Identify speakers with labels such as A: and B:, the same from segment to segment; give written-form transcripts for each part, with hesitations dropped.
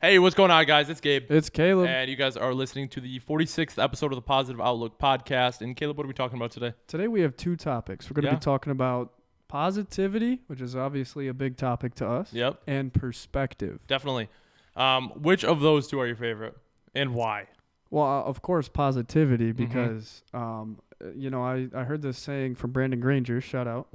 A: Hey, what's going on, guys? It's Gabe.
B: It's Caleb.
A: And you guys are listening to the 46th episode of the Positive Outlook podcast. And Caleb, what are we talking about today?
B: Today we have two topics. We're going to be talking about positivity, which is obviously a big topic to us,
A: Yep.
B: and perspective.
A: Definitely. Which of those two are your favorite and why?
B: Well, of course, positivity because, I heard this saying from Brandon Granger, shout out,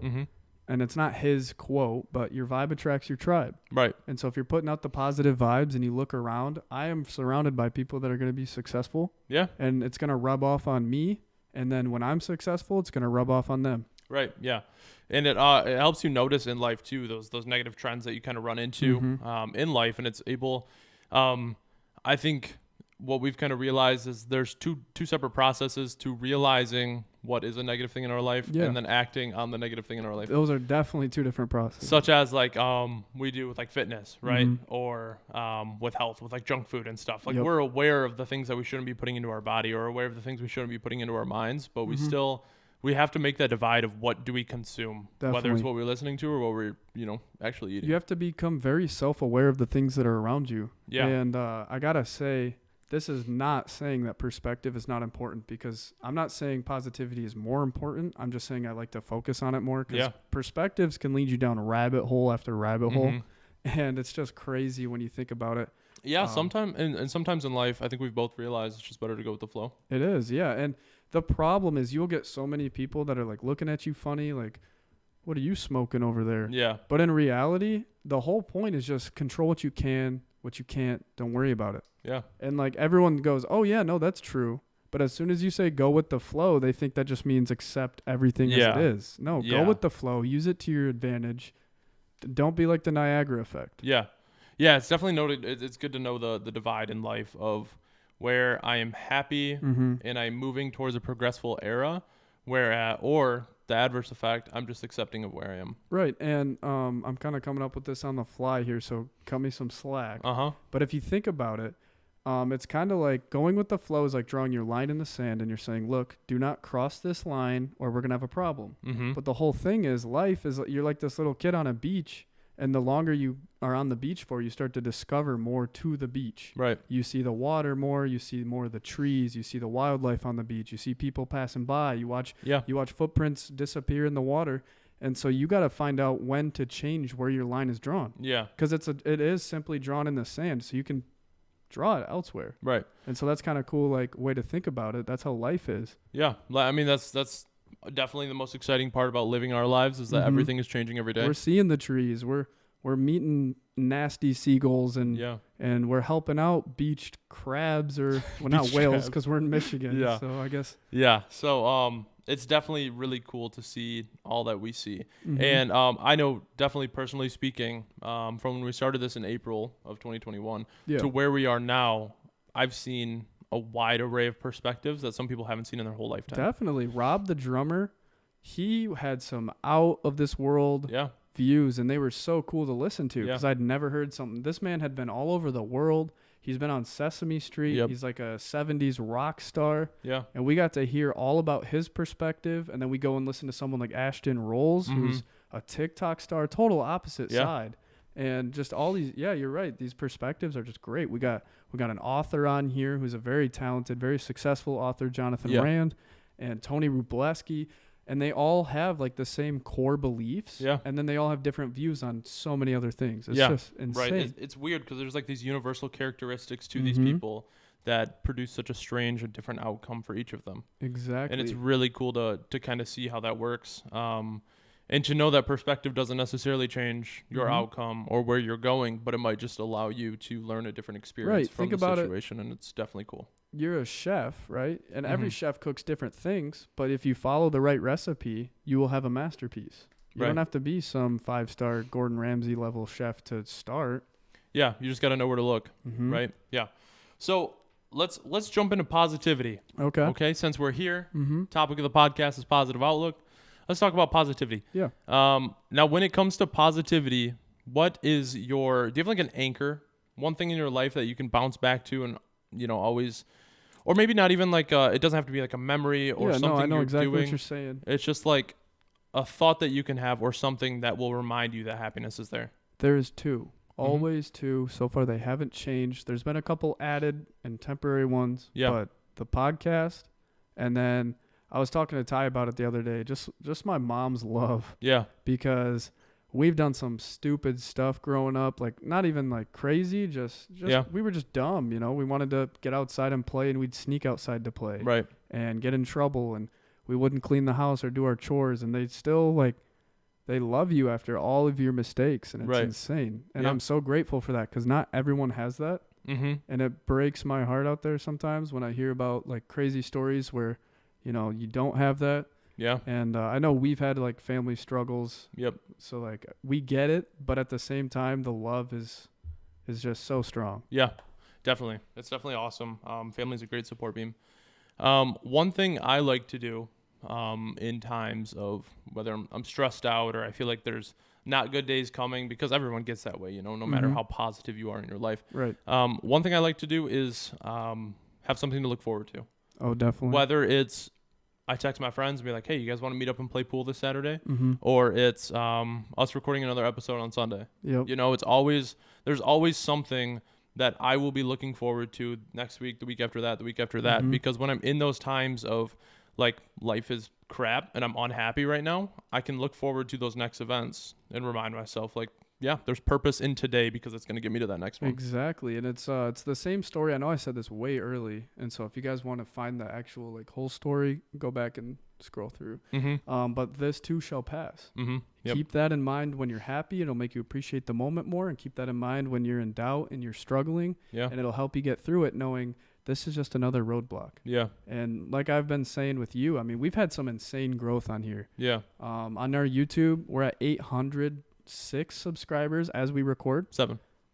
B: and it's not his quote, but your vibe attracts your tribe.
A: Right.
B: And so if you're putting out the positive vibes and you look around, I am surrounded by people that are going to be successful.
A: Yeah.
B: And it's going to rub off on me. And then when I'm successful, it's going to rub off on them.
A: Right. Yeah. And it helps you notice in life too those negative trends that you kind of run into in life, and it's able. I think what we've kind of realized is there's two separate processes to realizing what is a negative thing in our life and then acting on the negative thing in our life.
B: Those are definitely two different processes.
A: Such as like we do with like fitness, right? Or with health, with like junk food and stuff. Like we're aware of the things that we shouldn't be putting into our body, or aware of the things we shouldn't be putting into our minds, but we have to make that divide of what do we consume, whether it's what we're listening to or what we're actually eating.
B: You have to become very self-aware of the things that are around you.
A: Yeah.
B: And I gotta say, this is not saying that perspective is not important, because I'm not saying positivity is more important. I'm just saying I like to focus on it more, because perspectives can lead you down rabbit hole after rabbit hole. And it's just crazy when you think about it.
A: Yeah, sometimes in life, I think we've both realized it's just better to go with the flow.
B: It is, yeah. And the problem is you'll get so many people that are like looking at you funny, like, what are you smoking over there?
A: Yeah.
B: But in reality, the whole point is just control what you can, what you can't, don't worry about it.
A: Yeah.
B: And like everyone goes, oh yeah, no, that's true. But as soon as you say go with the flow, they think that just means accept everything as it is. No, go with the flow. Use it to your advantage. Don't be like the Niagara effect.
A: Yeah. Yeah, it's definitely noted. It's good to know the divide in life of where I am happy and I'm moving towards a progressful era, or the adverse effect, I'm just accepting of where I am.
B: Right. And I'm kind of coming up with this on the fly here, so cut me some slack. But if you think about it, it's kind of like going with the flow is like drawing your line in the sand, and you're saying, look, do not cross this line or we're going to have a problem. But the whole thing is life is you're like this little kid on a beach, and the longer you are on the beach for, you start to discover more to the beach.
A: Right.
B: You see the water more, you see more of the trees, you see the wildlife on the beach, you see people passing by, you watch footprints disappear in the water. And so you got to find out when to change where your line is drawn. Yeah. Because it is simply drawn in the sand, so you can draw it elsewhere.
A: Right.
B: And so that's kind of cool, like, way to think about it. That's how life is.
A: Yeah. I mean, that's definitely the most exciting part about living our lives, is that everything is changing every day.
B: We're seeing the trees. We're meeting nasty seagulls, and we're helping out beached crabs, or not whales, because we're in Michigan. Yeah. So I guess. Yeah.
A: So it's definitely really cool to see all that we see. And I know, definitely personally speaking, from when we started this in April of 2021 to where we are now, I've seen a wide array of perspectives that some people haven't seen in their whole lifetime.
B: Definitely. Rob the drummer, he had some out of this world views, and they were so cool to listen to, because I'd never heard something. This man had been all over the world. He's been on Sesame Street. He's like a 70s rock star. Yeah. And we got to hear all about his perspective, and then we go and listen to someone like Ashton Rolls, who's a TikTok star, total opposite side. And just all these, you're right. These perspectives are just great. We got an author on here who's a very talented, very successful author, Jonathan Rand, and Tony Rubleski, and they all have like the same core beliefs. Yeah. And then they all have different views on so many other things. It's just insane.
A: Right. It's weird, because there's like these universal characteristics to these people that produce such a strange and different outcome for each of them.
B: Exactly.
A: And it's really cool to kind of see how that works. And to know that perspective doesn't necessarily change your outcome or where you're going, but it might just allow you to learn a different experience from the situation, and it's definitely cool.
B: You're a chef, right? And every chef cooks different things, but if you follow the right recipe, you will have a masterpiece. You don't have to be some 5-star Gordon Ramsay level chef to start.
A: Yeah, you just got to know where to look, right? Yeah. So let's jump into positivity. Okay, since we're here, topic of the podcast is positive outlook. Let's talk about positivity. Yeah. Now, when it comes to positivity, do you have like an anchor, one thing in your life that you can bounce back to and, always, or maybe not even like, it doesn't have to be like a memory or something
B: I know
A: you're
B: exactly
A: doing.
B: what you're saying.
A: It's just like a thought that you can have, or something that will remind you that happiness is there.
B: There's two. Always two. So far, they haven't changed. There's been a couple added and temporary ones.
A: Yeah.
B: But the podcast, and then I was talking to Ty about it the other day. Just my mom's love.
A: Yeah.
B: Because we've done some stupid stuff growing up, like not even like crazy, just we were just dumb, you know. We wanted to get outside and play, and we'd sneak outside to play.
A: Right.
B: And get in trouble, and we wouldn't clean the house or do our chores, and they still they love you after all of your mistakes, and it's insane. And I'm so grateful for that, because not everyone has that.
A: Mm-hmm.
B: And it breaks my heart out there sometimes when I hear about like crazy stories where, you know, you don't have that.
A: Yeah.
B: And I know we've had like family struggles.
A: Yep.
B: So like we get it, but at the same time, the love is just so strong.
A: Yeah, definitely. It's definitely awesome. Family's a great support beam. One thing I like to do in times of whether I'm stressed out or I feel like there's not good days coming, because everyone gets that way, you know, no matter how positive you are in your life.
B: Right.
A: One thing I like to do is have something to look forward to.
B: Oh, definitely.
A: Whether it's I text my friends and be like, hey, you guys want to meet up and play pool this Saturday? Or it's us recording another episode on Sunday.
B: Yep.
A: You know, there's always something that I will be looking forward to next week, the week after that, the week after that. Because when I'm in those times of like life is crap and I'm unhappy right now, I can look forward to those next events and remind myself like, yeah, there's purpose in today because it's going to get me to that next one.
B: Exactly. And it's the same story. I know I said this way early. And so if you guys want to find the actual like whole story, go back and scroll through. But this too shall pass.
A: Yep.
B: Keep that in mind when you're happy. It'll make you appreciate the moment more, and keep that in mind when you're in doubt and you're struggling.
A: Yeah.
B: And it'll help you get through it, knowing this is just another roadblock.
A: Yeah.
B: And like I've been saying with you, I mean, we've had some insane growth on here.
A: Yeah.
B: On our YouTube, we're at 806 subscribers as we record.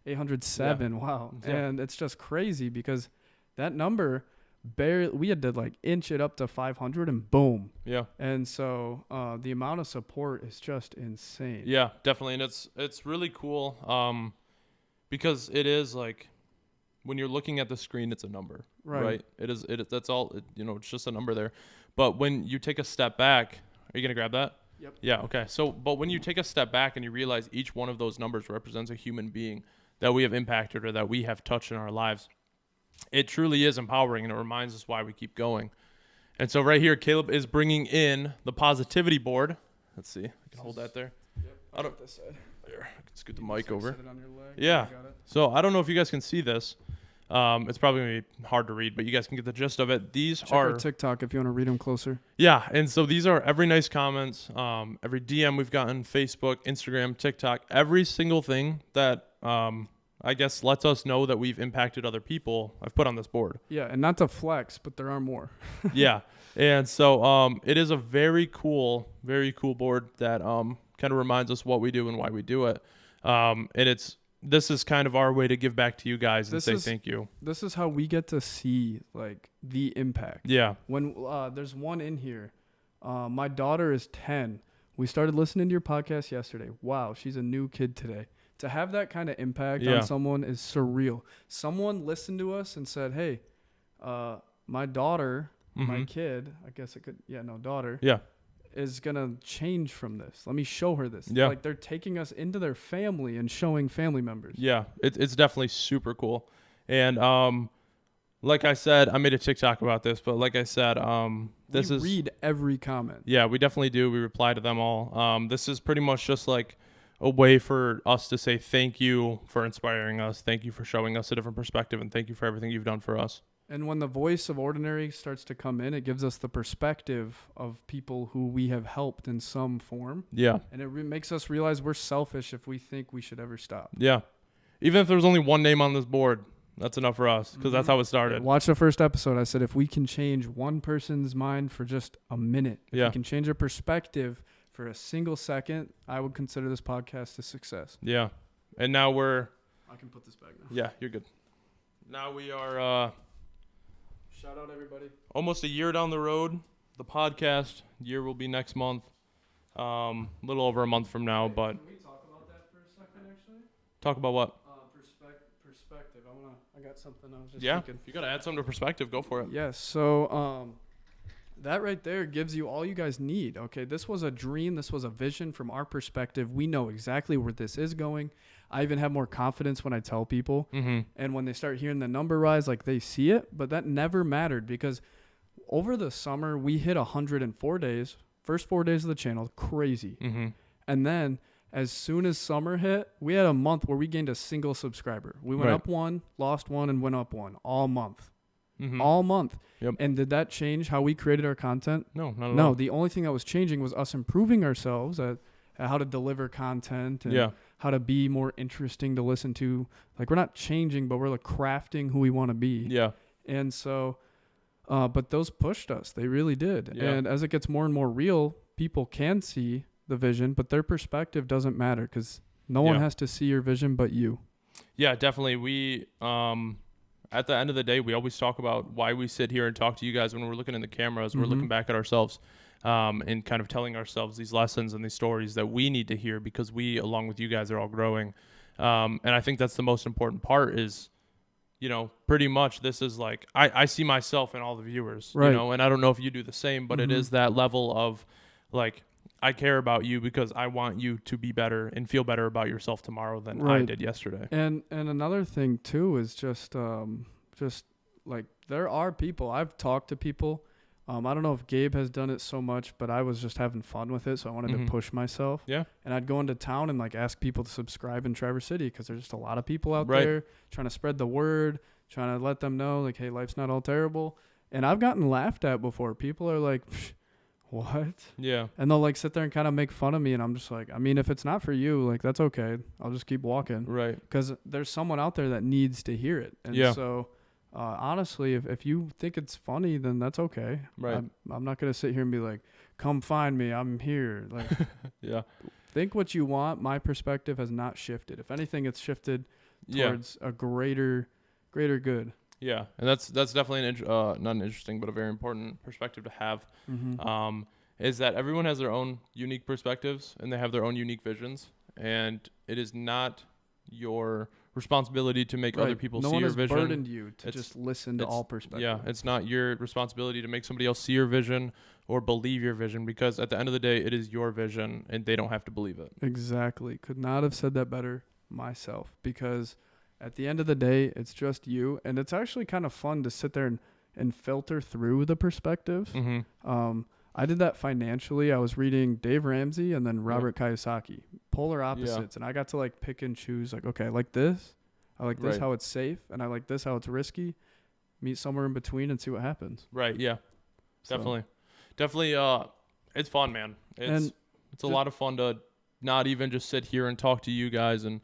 B: 807. Yeah. Wow. Yeah. And it's just crazy because that number we had to like inch it up to 500 and boom.
A: Yeah.
B: And so the amount of support is just insane.
A: Yeah, definitely. And it's really cool because it is like when you're looking at the screen, it's a number, right? It is. That's all. It's just a number there. But when you take a step back, are you gonna grab that?
B: Yep.
A: Yeah. Okay. So, but when you take a step back and you realize each one of those numbers represents a human being that we have impacted or that we have touched in our lives, it truly is empowering, and it reminds us why we keep going. And so right here, Caleb is bringing in the positivity board. Let's see. I can hold that there.
B: Yep. I don't this side.
A: There. I can scoot the mic over.
B: Set it on your leg.
A: Yeah. So I don't know if you guys can see this. It's probably going to be hard to read, but you guys can get the gist of it. Check our
B: TikTok if you want to read them closer.
A: Yeah, and so these are every nice comments, every DM we've gotten, Facebook, Instagram, TikTok, every single thing that I guess lets us know that we've impacted other people, I've put on this board.
B: Yeah, and not to flex, but there are more.
A: Yeah, and so it is a very cool board that kind of reminds us what we do and why we do it. And this is kind of our way to give back to you guys and say thank you.
B: This is how we get to see like the impact.
A: Yeah.
B: When there's one in here, my daughter is 10. We started listening to your podcast yesterday. Wow, she's a new kid today. To have that kind of impact on someone is surreal. Someone listened to us and said, hey, my daughter, my kid, I guess it could, daughter.
A: Yeah.
B: Is going to change from this. Let me show her this.
A: Yeah.
B: Like they're taking us into their family and showing family members.
A: Yeah, it's definitely super cool. And like I said, I made a TikTok about this, but like I said, we
B: read every comment.
A: Yeah, we definitely do. We reply to them all. This is pretty much just like a way for us to say thank you for inspiring us. Thank you for showing us a different perspective, and thank you for everything you've done for us.
B: And when the voice of ordinary starts to come in, it gives us the perspective of people who we have helped in some form.
A: Yeah.
B: And it makes us realize we're selfish if we think we should ever stop.
A: Yeah. Even if there's only one name on this board, that's enough for us because that's how it started.
B: Watch the first episode. I said if we can change one person's mind for just a minute, if we can change their perspective for a single second, I would consider this podcast a success.
A: Yeah. And now
B: I can put this back now.
A: Yeah, you're good. Now we are...
B: Shout out everybody.
A: Almost a year down the road. The podcast year will be next month. A little over a month from now, but...
B: Can we talk about that for a second, actually?
A: Talk about what?
B: Perspective. I got something I was just
A: thinking.
B: If
A: you got to add something to perspective, go for it.
B: Yes. So That right there gives you all you guys need. Okay, this was a dream. This was a vision from our perspective. We know exactly where this is going. I even have more confidence when I tell people. Mm-hmm. And when they start hearing the number rise, like they see it. But that never mattered because over the summer, we hit 104 days. First 4 days of the channel, crazy. Mm-hmm. And then as soon as summer hit, we had a month where we gained a single subscriber. We went up one, lost one, and went up one all month. Mm-hmm. All month. Yep. And did that change how we created our content?
A: No, not at all.
B: No, the only thing that was changing was us improving ourselves at how to deliver content and how to be more interesting to listen to. Like, we're not changing, but we're like crafting who we want to be.
A: Yeah.
B: And so, but those pushed us. They really did. Yeah. And as it gets more and more real, people can see the vision, but their perspective doesn't matter because no one has to see your vision but you.
A: Yeah, definitely. We, at the end of the day, we always talk about why we sit here and talk to you guys when we're looking in the cameras. Mm-hmm. We're looking back at ourselves and kind of telling ourselves these lessons and these stories that we need to hear because we, along with you guys, are all growing. And I think that's the most important part is, you know, pretty much this is like, I see myself in all the viewers, you know, and I don't know if you do the same, but it is that level of like, I care about you because I want you to be better and feel better about yourself tomorrow than I did yesterday.
B: And another thing too is just like there are people, I've talked to people. I don't know if Gabe has done it so much, but I was just having fun with it, so I wanted to push myself.
A: Yeah.
B: And I'd go into town and like ask people to subscribe in Traverse City because there's just a lot of people out there trying to spread the word, trying to let them know like, hey, life's not all terrible. And I've gotten laughed at before. People are like, what?
A: Yeah.
B: And they'll like sit there and kind of make fun of me, and I'm just like, I mean, if it's not for you, like that's okay. I'll just keep walking.
A: Right.
B: Because there's someone out there that needs to hear it. And so honestly, if you think it's funny, then that's okay.
A: Right.
B: I'm not going to sit here and be like, come find me, I'm here. Like,
A: yeah.
B: Think what you want. My perspective has not shifted. If anything, it's shifted towards a greater good.
A: Yeah, and that's definitely not an interesting, but a very important perspective to have. Mm-hmm. Is that everyone has their own unique perspectives and they have their own unique visions, and it is not your responsibility to make other people see your vision.
B: No one has burdened you to just listen to all perspectives.
A: Yeah, it's not your responsibility to make somebody else see your vision or believe your vision, because at the end of the day, it is your vision and they don't have to believe it.
B: Exactly. Could not have said that better myself, because at the end of the day, it's just you. And it's actually kind of fun to sit there and filter through the perspectives. Mm-hmm. I did that financially. I was reading Dave Ramsey and then Robert Kiyosaki, polar opposites. And I got to like pick and choose like, okay, I like this. I like this, how it's safe. And I like this, how it's risky. Meet somewhere in between and see what happens.
A: Right. Yeah, definitely. It's fun, man. It's a lot of fun to not even just sit here and talk to you guys and,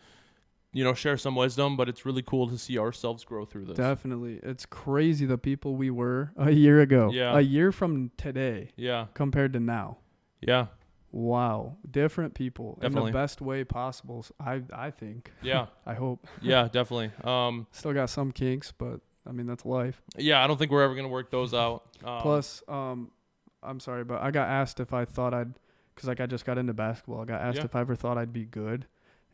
A: you know, share some wisdom, but it's really cool to see ourselves grow through this.
B: Definitely. It's crazy the people we were a year ago.
A: Yeah.
B: A year from today.
A: Yeah.
B: Compared to now.
A: Yeah.
B: Wow. Different people.
A: Definitely.
B: In the best way possible, I think.
A: Yeah.
B: I hope.
A: Yeah, definitely.
B: Still got some kinks, but I mean, that's life.
A: Yeah, I don't think we're ever going to work those out.
B: Plus, I'm sorry, but I got asked if I thought because like I just got into basketball. I got asked if I ever thought I'd be good.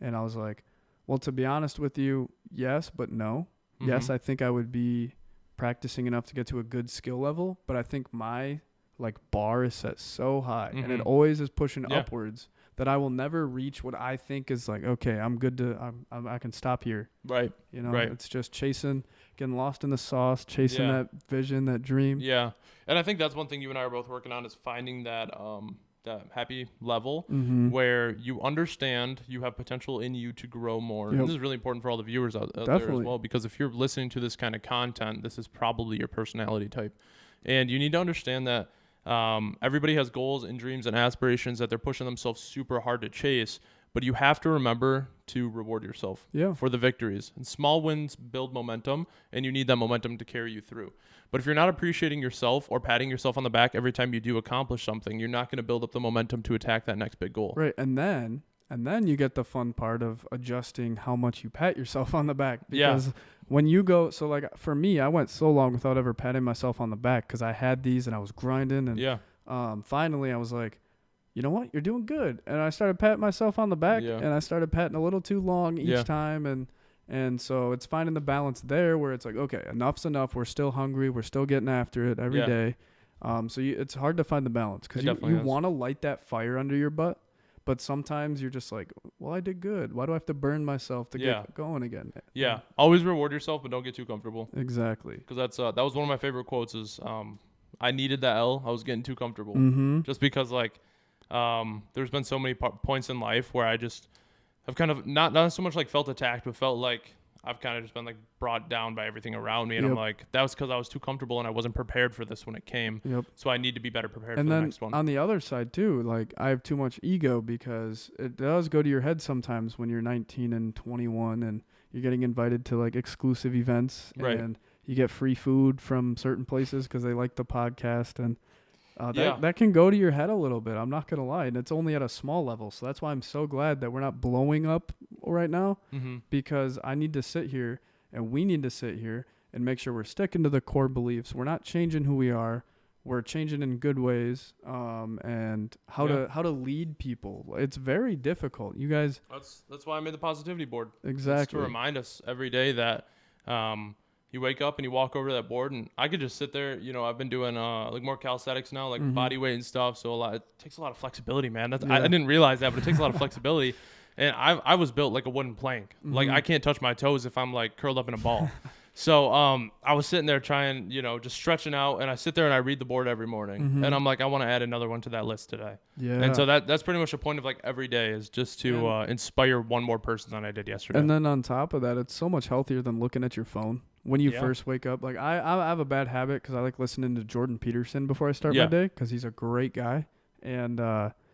B: And I was like, well, to be honest with you, yes, but no. Mm-hmm. Yes, I think I would be practicing enough to get to a good skill level, but I think my like bar is set so high and it always is pushing upwards that I will never reach what I think is like, okay, I'm good to, I can stop here.
A: Right.
B: You know, it's just getting lost in the sauce, chasing that vision, that dream.
A: Yeah. And I think that's one thing you and I are both working on, is finding that happy level where you understand you have potential in you to grow more. Yep. And this is really important for all the viewers out there as well, because if you're listening to this kind of content, this is probably your personality type. And you need to understand that everybody has goals and dreams and aspirations that they're pushing themselves super hard to chase, but you have to remember to reward yourself for the victories. And small wins build momentum, and you need that momentum to carry you through. But if you're not appreciating yourself or patting yourself on the back every time you do accomplish something, you're not going to build up the momentum to attack that next big goal.
B: Right. And then you get the fun part of adjusting how much you pat yourself on the back. Because when you go, so like for me, I went so long without ever patting myself on the back because I had these and I was grinding. And finally I was like, you know what? You're doing good. And I started patting myself on the back and I started patting a little too long each time. And so it's finding the balance there where it's like, okay, enough's enough. We're still hungry. We're still getting after it every day. So it's hard to find the balance because you want to light that fire under your butt, but sometimes you're just like, well, I did good. Why do I have to burn myself to get going again?
A: Yeah. Always reward yourself, but don't get too comfortable.
B: Exactly.
A: Because that was one of my favorite quotes is, I needed that L. I was getting too comfortable. Just because like, there's been so many points in life where I just have kind of not so much like felt attacked, but felt like I've kind of just been like brought down by everything around me. And I'm like, that was because I was too comfortable and I wasn't prepared for this when it came. So I need to be better prepared for the next one.
B: And then on the other side too, like I have too much ego because it does go to your head sometimes when you're 19 and 21 and you're getting invited to like exclusive events and you get free food from certain places because they like the podcast. And that can go to your head a little bit. I'm not going to lie. And it's only at a small level. So that's why I'm so glad that we're not blowing up right now because I need to sit here and we need to sit here and make sure we're sticking to the core beliefs. We're not changing who we are. We're changing in good ways and how to lead people. It's very difficult. You guys.
A: That's why I made the positivity board.
B: Exactly.
A: Just to remind us every day that you wake up and you walk over to that board, and I could just sit there. You know, I've been doing like more calisthenics now, like body weight and stuff. So it takes a lot of flexibility, man. I didn't realize that, but it takes a lot of flexibility. And I was built like a wooden plank. Like I can't touch my toes if I'm like curled up in a ball. So I was sitting there trying, just stretching out, and I sit there and I read the board every morning, and I'm like, I want to add another one to that list today. Yeah. And so that's pretty much the point of like every day is just to inspire one more person than I did yesterday.
B: And then on top of that, it's so much healthier than looking at your phone when you first wake up. Like I have a bad habit because I like listening to Jordan Peterson before I start my day because he's a great guy, and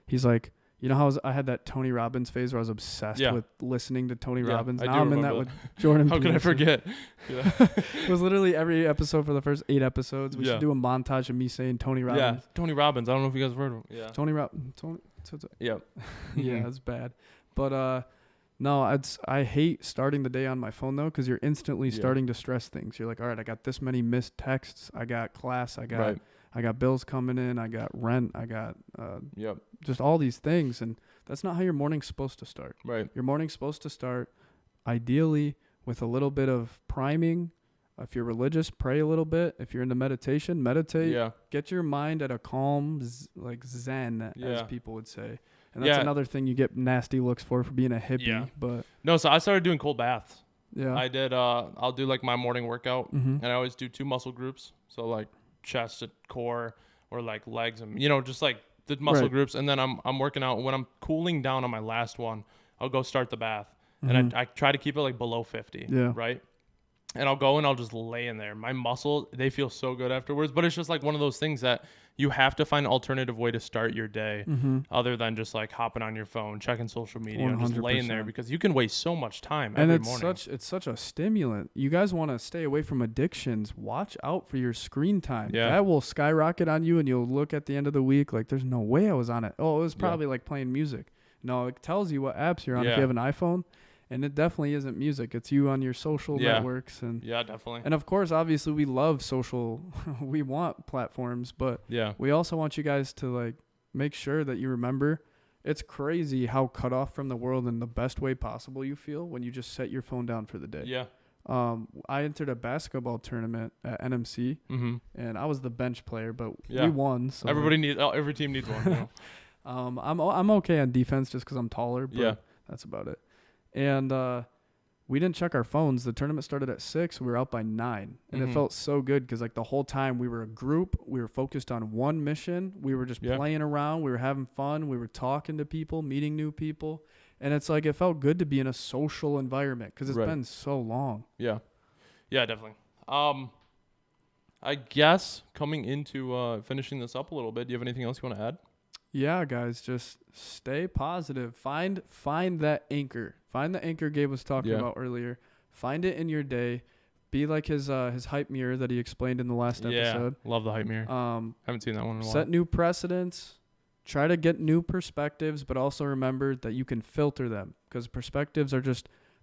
B: he's like. You know how I had that Tony Robbins phase where I was obsessed with listening to Tony Robbins? Now I'm in that with Jordan
A: How
B: Peterson.
A: could I forget?
B: It was literally every episode for the first 8 episodes. We should do a montage of me saying Tony Robbins.
A: Yeah, Tony Robbins. I don't know if you guys have heard of him. Yeah.
B: Tony Robbins.
A: Yep.
B: Yeah, that's bad. But no, I hate starting the day on my phone, though, because you're instantly starting to stress things. You're like, all right, I got this many missed texts. I got class. I got bills coming in. I got rent. I got just all these things. And that's not how your morning's supposed to start.
A: Right.
B: Your morning's supposed to start ideally with a little bit of priming. If you're religious, pray a little bit. If you're into meditation, meditate. Yeah. Get your mind at a calm, like zen, as people would say. And that's another thing you get nasty looks for being a hippie. Yeah. But
A: no, so I started doing cold baths. Yeah. I did. I'll do like my morning workout, and I always do 2 muscle groups. So like chest and core, or like legs, and just like the muscle groups. And then I'm working out. When I'm cooling down on my last one, I'll go start the bath, and I try to keep it like below 50. Yeah. Right. And I'll go and I'll just lay in there. My muscles, they feel so good afterwards. But it's just like one of those things that you have to find an alternative way to start your day other than just like hopping on your phone, checking social media, and just laying there, because you can waste so much time every morning.
B: And it's such a stimulant. You guys want to stay away from addictions. Watch out for your screen time. Yeah. That will skyrocket on you, and you'll look at the end of the week like, there's no way I was on it. Oh, it was probably like playing music. No, it tells you what apps you're on if you have an iPhone. And it definitely isn't music. It's you on your social networks. And
A: definitely.
B: And of course, obviously, we love social. We want platforms, but we also want you guys to like make sure that you remember. It's crazy how cut off from the world in the best way possible you feel when you just set your phone down for the day. Yeah. I entered a basketball tournament at NMC, and I was the bench player, but we won. So
A: every team needs one.
B: I'm okay on defense just because I'm taller, but that's about it. And we didn't check our phones. The tournament started at 6. We were out by 9. And it felt so good because like the whole time we were a group. We were focused on one mission. We were just playing around. We were having fun. We were talking to people, meeting new people. And it's like it felt good to be in a social environment because it's been so long.
A: Yeah. Yeah, definitely. I guess coming into finishing this up a little bit, do you have anything else you want to add?
B: Yeah, guys, just stay positive. Find that anchor. Find the anchor Gabe was talking about earlier. Find it in your day. Be like his hype mirror that he explained in the last episode.
A: Yeah, love the hype mirror. Haven't seen that one in a while.
B: Set new precedents. Try to get new perspectives, but also remember that you can filter them because perspectives are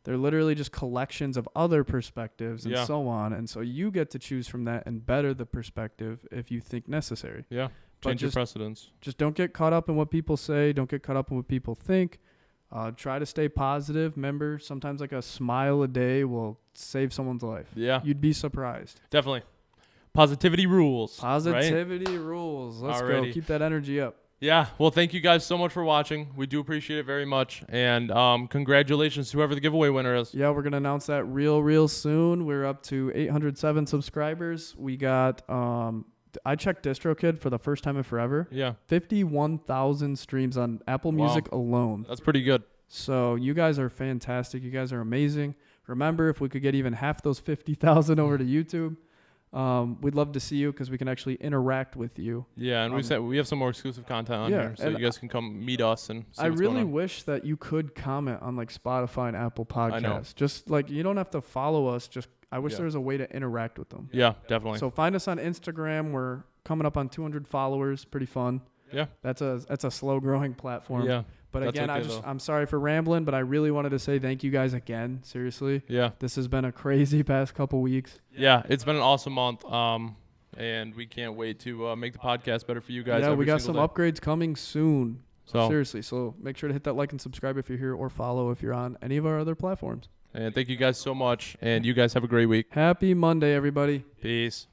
B: they're literally just collections of other perspectives and so on. And so you get to choose from that and better the perspective if you think necessary.
A: Yeah. Change your precedents.
B: Just don't get caught up in what people say. Don't get caught up in what people think. Try to stay positive. Remember, sometimes like a smile a day will save someone's life.
A: Yeah.
B: You'd be surprised.
A: Definitely. positivity rules.
B: Positivity rules. Let's go. Keep that energy up.
A: Yeah. Well, thank you guys so much for watching. We do appreciate it very much. And congratulations to whoever the giveaway winner is.
B: Yeah, we're going to announce that real soon. We're up to 807 subscribers. We got, I checked DistroKid for the first time in forever.
A: Yeah.
B: 51,000 streams on Apple Music alone.
A: That's pretty good.
B: So you guys are fantastic. You guys are amazing. Remember, if we could get even half those 50,000 over to YouTube, we'd love to see you because we can actually interact with you.
A: Yeah, and we have some more exclusive content on here, so you guys can come meet us and see what's
B: really wish that you could comment on like Spotify and Apple Podcasts. I know. Just like you don't have to follow us. Just I wish there was a way to interact with them.
A: Yeah, definitely.
B: So find us on Instagram. We're coming up on 200 followers. Pretty fun.
A: Yeah.
B: That's a slow growing platform.
A: Yeah.
B: But again, I'm sorry for rambling, but I really wanted to say thank you guys again. Seriously.
A: Yeah.
B: This has been a crazy past couple weeks.
A: Yeah, it's been an awesome month. And we can't wait to make the podcast better for you guys.
B: Yeah, we got some upgrades coming soon. So seriously, so make sure to hit that like and subscribe if you're here, or follow if you're on any of our other platforms.
A: And thank you guys so much, and you guys have a great week.
B: Happy Monday, everybody.
A: Peace.